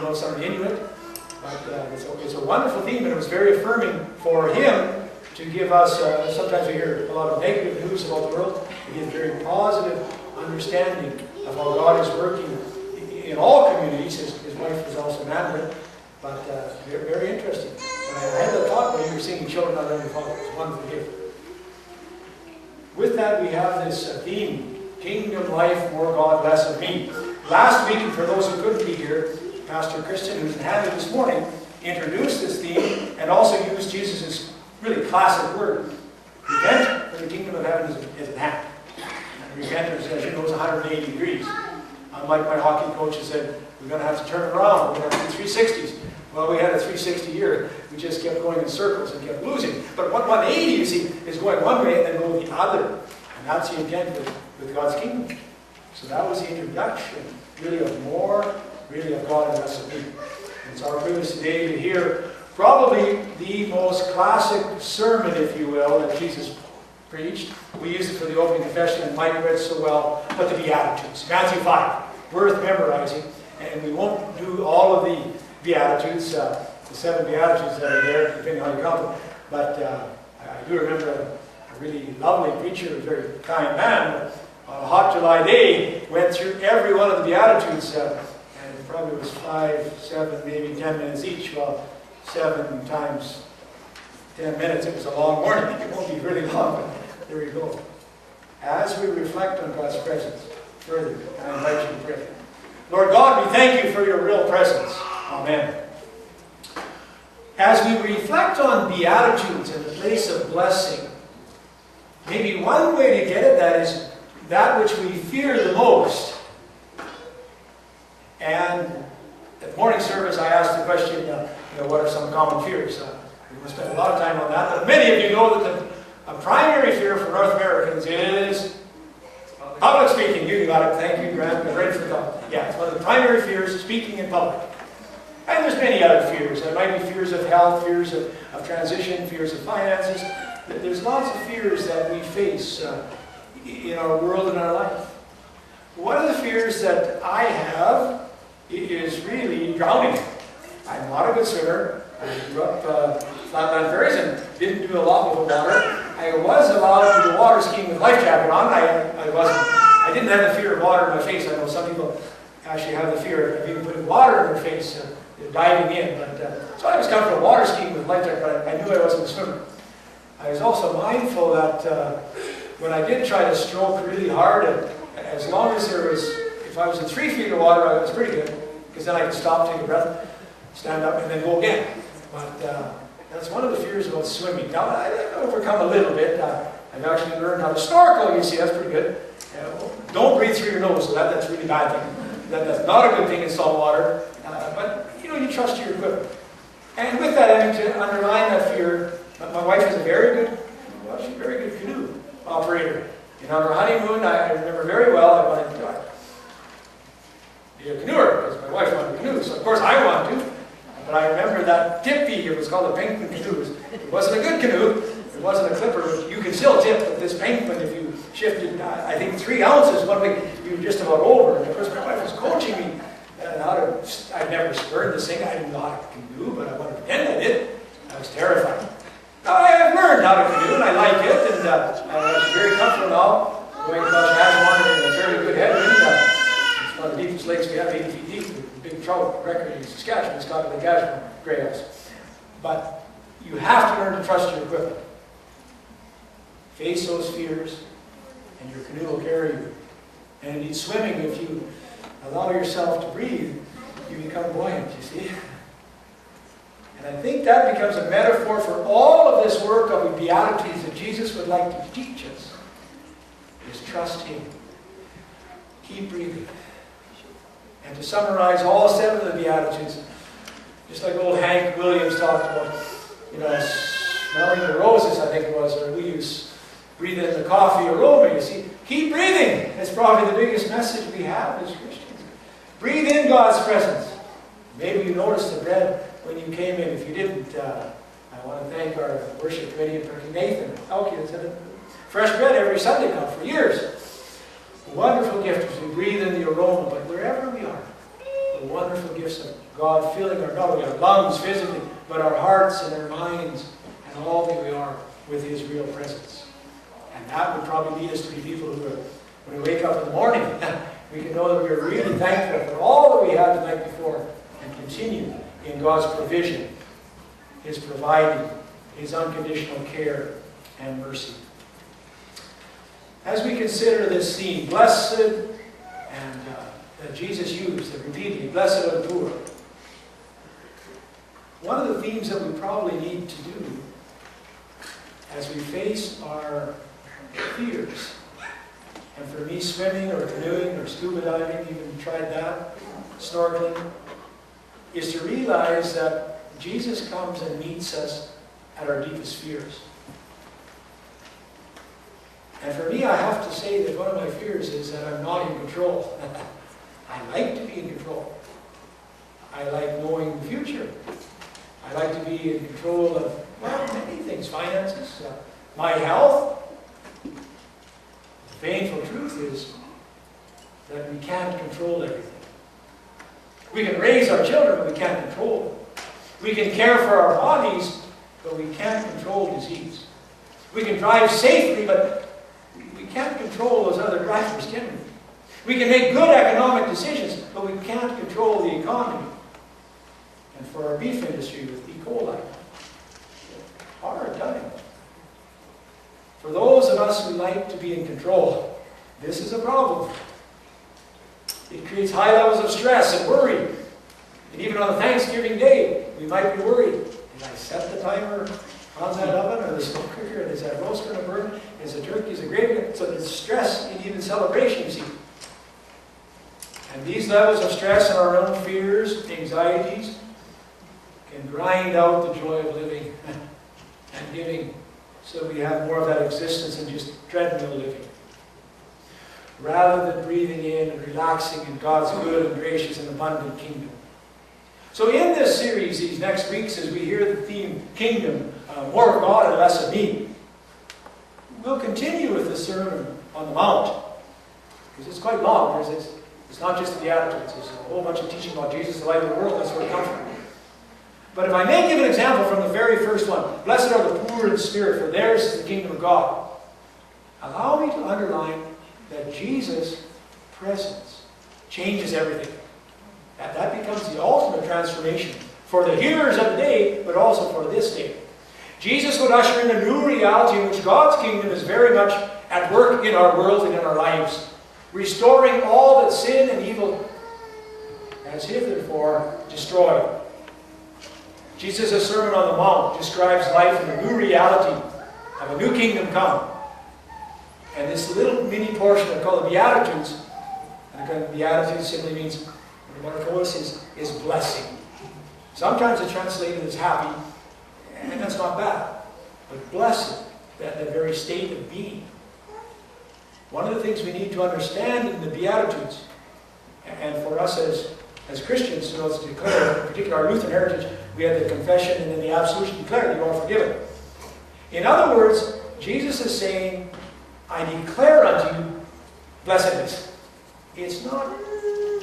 know some of the Inuit. But it's a wonderful theme, and it was very affirming for him to give us, sometimes we hear a lot of negative news about the world, to give very positive understanding of how God is working in all communities. His wife was also Mandarin, but very, very interesting. And I had that thought when you were singing Children of Heavenly Father. It's a wonderful gift. With that, we have this theme, Kingdom Life, More God, Less of Me. Last week, and for those who couldn't be here, Pastor Christian, who's in Hammond this morning, introduced this theme and also used Jesus' really classic word. Repent, for the kingdom of heaven is at hand. And repentance, as you know, is 180 degrees. Unlike my hockey coach who said, we're going to have to turn it around, we're going to have to do 360s. Well, we had a 360 year. We just kept going in circles and kept losing. But 180, you see, is going one way and then going the other. And that's the intent with God's kingdom. So that was the introduction, really of more, really of God and less of me. And it's our privilege today to hear probably the most classic sermon, if you will, that Jesus preached. We used it for the opening confession, and Mike read so well, but the Beatitudes. Matthew 5, worth memorizing. And we won't do all of the Beatitudes, the 7 Beatitudes that are there, depending on how you count them. But I do remember a really lovely preacher, a very kind man, on a hot July day, went through every one of the Beatitudes, and it probably was 5, 7, maybe 10 minutes each. Well, 7 times 10 minutes, it was a long morning. It won't be really long, but there we go. As we reflect on God's presence further, I invite you to pray. Lord God, we thank you for your real presence. Amen. As we reflect on Beatitudes and the place of blessing, maybe one way to get at that is that which we fear the most. And at morning service, I asked the question, what are some common fears? We will spend a lot of time on that, but many of you know that a primary fear for North Americans is public speaking. You got it. Thank you, Grant. I'm ready for the talk. Yeah, it's one of the primary fears, speaking in public. And there's many other fears. There might be fears of health, fears of transition, fears of finances. There's lots of fears that we face in our world and our life. One of the fears that I have is really drowning. I'm not a good swimmer. I grew up flatland ferries and didn't do a lot with the water. I was allowed to do water skiing with life jacket on. I didn't have the fear of water in my face. I know some people actually have the fear of even putting water in their face, diving in. But so I was comfortable water skiing with life jacket, but I knew I wasn't a swimmer. I was also mindful that when I did try to stroke really hard, as long as there was, if I was in 3 feet of water, I was pretty good, because then I could stop, take a breath, stand up, and then go again. But that's one of the fears about swimming. Now, I've overcome a little bit. I've actually learned how to snorkel, you see, that's pretty good. Don't breathe through your nose, so that's a really bad thing. That's not a good thing in salt water. But, you trust your equipment. And with that, I mean, to underline that fear, my wife is a very good canoe operator. And on our honeymoon, I remember very well, I wanted to be a canoer, because my wife wanted to canoe. So, of course, I wanted to. But I remember that tip fee, it was called a penguin canoe. It wasn't a good canoe, it wasn't a clipper. You can still tip, but this penguin, if you shifted, I think 3 ounces, one week, you were just about over. And of course, my wife was coaching me how to, I'd never learned this thing, I didn't know how to canoe, but I wanted to pretend I did. I was terrified. Now, I have learned how to canoe, and I like it, and I'm very comfortable now, going across Ashmont in a fairly good headwind. It's one of the deepest lakes we have, 80 feet deep. Big trout record in Saskatchewan, it's called Lake Ashmont, Grey Ice. But you have to learn to trust your equipment. Face those fears, and your canoe will carry you. And indeed, swimming, if you allow yourself to breathe, you become buoyant, you see. And I think that becomes a metaphor for all of this work of the Beatitudes that Jesus would like to teach us, is trust Him. Keep breathing. And to summarize all 7 of the Beatitudes, just like old Hank Williams talked about, smelling the roses, I think it was, or we use breathe in the coffee aroma. You see, keep breathing. That's probably the biggest message we have as Christians. Breathe in God's presence. Maybe you noticed the bread when you came in. If you didn't, I want to thank our worship committee, and particularly Nathan Elkins, fresh bread every Sunday now for years. A wonderful gift as we breathe in the aroma, but wherever we are, the wonderful gifts of God filling not only our lungs physically, but our hearts and our minds and all that we are with His real presence. And that would probably lead us to be people who are, when we wake up in the morning, we can know that we are really thankful for all that we had the night before and continue in God's provision, His providing, His unconditional care and mercy. As we consider this theme, blessed, and that Jesus used repeatedly, blessed are the poor, one of the themes that we probably need to do as we face our fears, and for me, swimming or canoeing or scuba diving, even tried that, snorkeling, is to realize that Jesus comes and meets us at our deepest fears. And for me, I have to say that one of my fears is that I'm not in control. I like to be in control. I like knowing the future. I like to be in control of, well, many things, finances, my health. The painful truth is that we can't control everything. We can raise our children, but we can't control them. We can care for our bodies, but we can't control disease. We can drive safely, but we can't control those other drivers, can we? We can make good economic decisions, but we can't control the economy. And for our beef industry with E. coli, hard time. For those of us who like to be in control, this is a problem. It creates high levels of stress and worry. And even on a Thanksgiving day, we might be worried. Did I set the timer on that oven or the smoke cooker? Is that roast going to burn? Is the turkey, is the gravy? So there's stress in even celebration, you see. And these levels of stress and our own fears, anxieties, can grind out the joy of living and giving, so we have more of that existence than just treadmill living. Rather than breathing in and relaxing in God's good and gracious and abundant kingdom. So in this series, these next weeks, as we hear the theme, Kingdom, more of God and less of me, we'll continue with the Sermon on the Mount. Because it's quite long. It's not just the Beatitudes. There's a whole bunch of teaching about Jesus, the light of the world. That's where it comes from. But if I may give an example from the very first one, blessed are the poor in spirit, for theirs is the kingdom of God. Allow me to underline that Jesus' presence changes everything. That becomes the ultimate transformation for the hearers of the day, but also for this day. Jesus would usher in a new reality in which God's kingdom is very much at work in our world and in our lives, restoring all that sin and evil has hitherto destroyed. Jesus' Sermon on the Mount describes life in a new reality of a new kingdom come. And this little mini portion I call the Beatitudes, and again, Beatitudes simply means, what it is blessing. Sometimes it's translated as happy, and that's not bad. But blessed, that very state of being. One of the things we need to understand in the Beatitudes, and for us as Christians, to know to declare, in particular our Lutheran heritage, we have the confession and then the absolution declare that you are forgiven. In other words, Jesus is saying, I declare unto you blessedness. It's not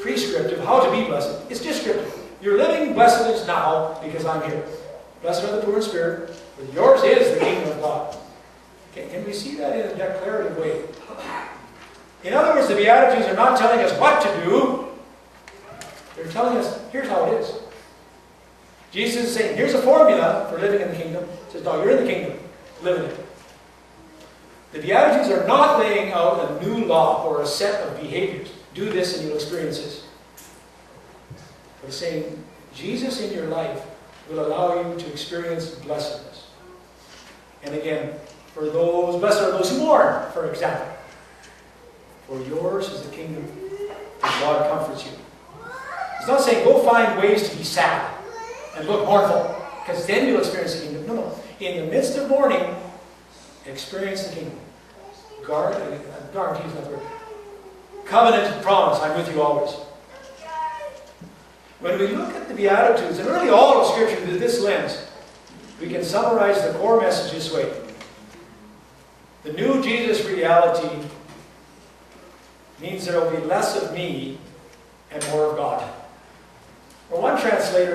prescriptive how to be blessed. It's descriptive. You're living blessedness now because I'm here. Blessed are the poor in spirit, for yours is the kingdom of God. Okay, can we see that in a declarative way? In other words, the Beatitudes are not telling us what to do. They're telling us, here's how it is. Jesus is saying, here's a formula for living in the kingdom. He says, no, you're in the kingdom. Live in it. The Beatitudes are not laying out a new law or a set of behaviors. Do this and you'll experience this. They're saying, Jesus in your life will allow you to experience blessedness. And again, for those, blessed are those who mourn, for example. For yours is the kingdom, and God comforts you. He's not saying, go find ways to be sad and look mournful, because then you'll experience the kingdom. No. In the midst of mourning, experience the kingdom. Guarantee is not the word. Covenant promise, I'm with you always. When we look at the Beatitudes, and really all of Scripture through this lens, we can summarize the core message this way. The new Jesus reality means there will be less of me and more of God. Well, one translator